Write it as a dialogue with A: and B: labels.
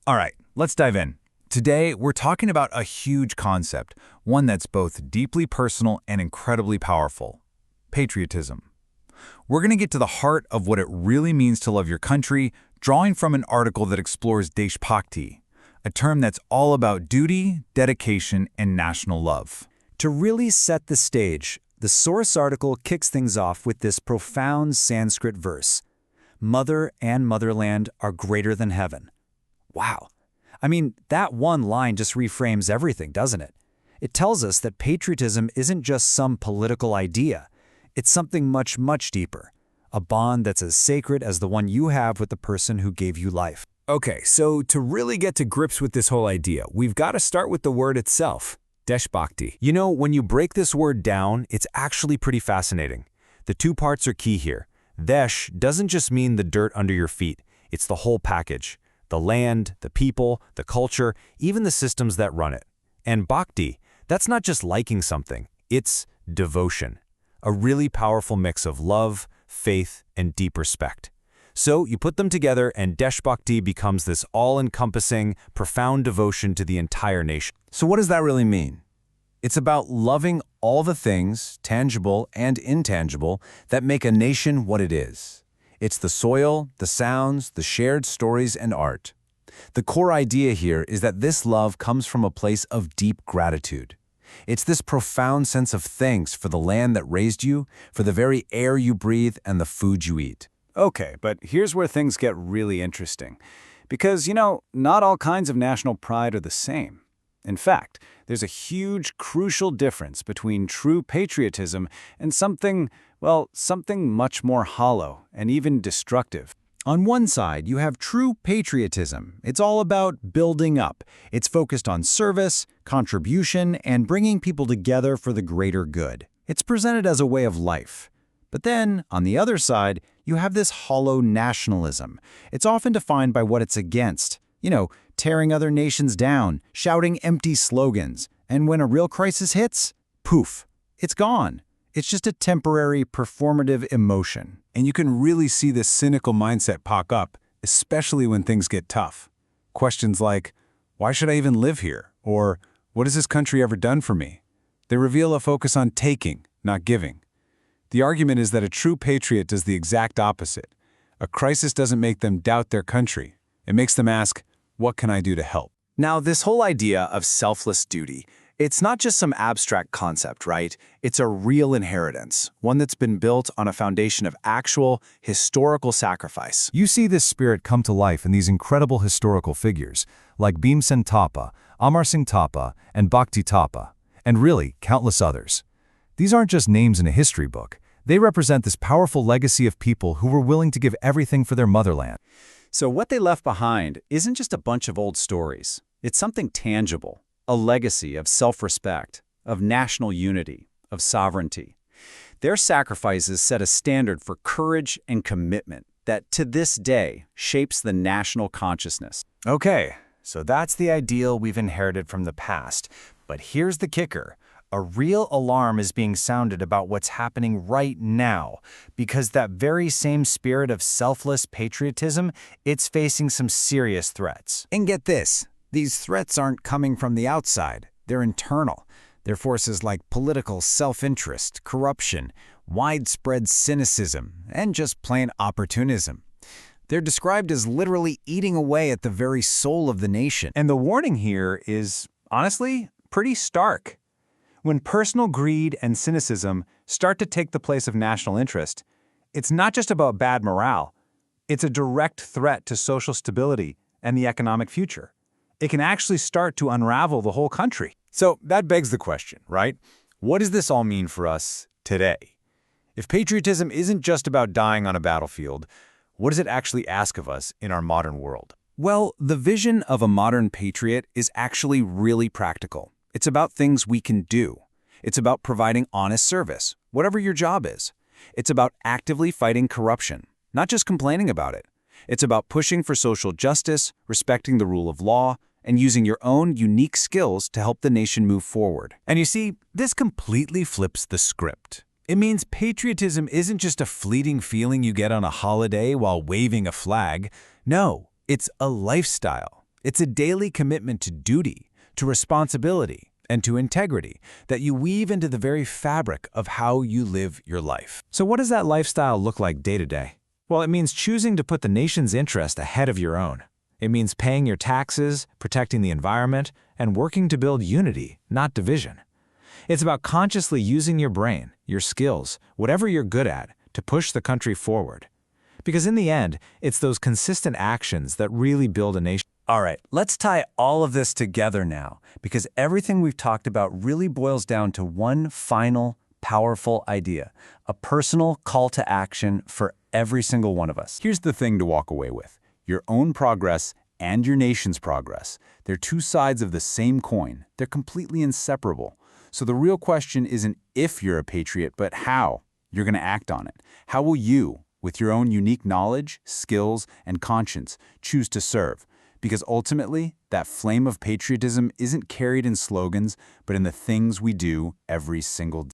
A: All right, let's dive in. Today, we're talking about a huge concept, one that's both deeply personal and incredibly powerful: patriotism. We're going to get to the heart of what it really means to love your country, drawing from an article that explores Deshbhakti, a term that's all about duty, dedication, and national love.
B: To really set the stage, the source article kicks things off with this profound Sanskrit verse: "Mother and motherland are greater than heaven." Wow. I mean, that one line just reframes everything, doesn't it? It tells us that patriotism isn't just some political idea. It's something much, much deeper. A bond that's as sacred as the one you have with the person who gave you life.
C: Okay, so to really get to grips with this whole idea, we've got to start with the word itself, Deshbhakti. You know, when you break this word down, it's actually pretty fascinating. The two parts are key here. Desh doesn't just mean the dirt under your feet. It's the whole package. The land, the people, the culture, even the systems that run it. And bhakti, that's not just liking something. It's devotion. A really powerful mix of love, faith, and deep respect. So you put them together and Deshbhakti becomes this all-encompassing, profound devotion to the entire nation.
A: So what does that really mean? It's about loving all the things, tangible and intangible, that make a nation what it is. It's the soil, the sounds, the shared stories and art. The core idea here is that this love comes from a place of deep gratitude. It's this profound sense of thanks for the land that raised you, for the very air you breathe and the food you eat.
B: Okay, but here's where things get really interesting. Because, not all kinds of national pride are the same. In fact, there's a huge, crucial difference between true patriotism and something much more hollow and even destructive. On one side, you have true patriotism. It's all about building up. It's focused on service, contribution, and bringing people together for the greater good. It's presented as a way of life. But then, on the other side, you have this hollow nationalism. It's often defined by what it's against. Tearing other nations down, shouting empty slogans. And when a real crisis hits, poof, it's gone. It's just a temporary, performative emotion.
A: And you can really see this cynical mindset pop up, especially when things get tough. Questions like, why should I even live here? Or, what has this country ever done for me? They reveal a focus on taking, not giving. The argument is that a true patriot does the exact opposite. A crisis doesn't make them doubt their country. It makes them ask, what can I do to help?
B: Now, this whole idea of selfless duty, it's not just some abstract concept, right? It's a real inheritance, one that's been built on a foundation of actual, historical sacrifice.
A: You see this spirit come to life in these incredible historical figures, like Bhimsen Thapa, Amar Singh Thapa, and Bhakti Thapa, and really, countless others. These aren't just names in a history book. They represent this powerful legacy of people who were willing to give everything for their motherland.
B: So what they left behind isn't just a bunch of old stories. It's something tangible, a legacy of self-respect, of national unity, of sovereignty. Their sacrifices set a standard for courage and commitment that, to this day, shapes the national consciousness.
A: Okay, so that's the ideal we've inherited from the past. But here's the kicker. A real alarm is being sounded about what's happening right now, because that very same spirit of selfless patriotism, it's facing some serious threats.
B: And get this, these threats aren't coming from the outside. They're internal. They're forces like political self-interest, corruption, widespread cynicism, and just plain opportunism. They're described as literally eating away at the very soul of the nation.
A: And the warning here is, honestly, pretty stark. When personal greed and cynicism start to take the place of national interest, it's not just about bad morale. It's a direct threat to social stability and the economic future. It can actually start to unravel the whole country. So that begs the question, right? What does this all mean for us today? If patriotism isn't just about dying on a battlefield, what does it actually ask of us in our modern world?
B: Well, the vision of a modern patriot is actually really practical. It's about things we can do. It's about providing honest service, whatever your job is. It's about actively fighting corruption, not just complaining about it. It's about pushing for social justice, respecting the rule of law, and using your own unique skills to help the nation move forward.
A: And you see, this completely flips the script. It means patriotism isn't just a fleeting feeling you get on a holiday while waving a flag. No, it's a lifestyle. It's a daily commitment to duty, to responsibility, and to integrity that you weave into the very fabric of how you live your life. So what does that lifestyle look like day to day? Well, it means choosing to put the nation's interest ahead of your own. It means paying your taxes, protecting the environment, and working to build unity, not division. It's about consciously using your brain, your skills, whatever you're good at, to push the country forward. Because in the end, it's those consistent actions that really build a nation.
B: All right, let's tie all of this together now, because everything we've talked about really boils down to one final, powerful idea, a personal call to action for every single one of us.
D: Here's the thing to walk away with. Your own progress and your nation's progress. They're two sides of the same coin. They're completely inseparable. So the real question isn't if you're a patriot, but how you're going to act on it. How will you, with your own unique knowledge, skills, and conscience, choose to serve? Because ultimately, that flame of patriotism isn't carried in slogans, but in the things we do every single day.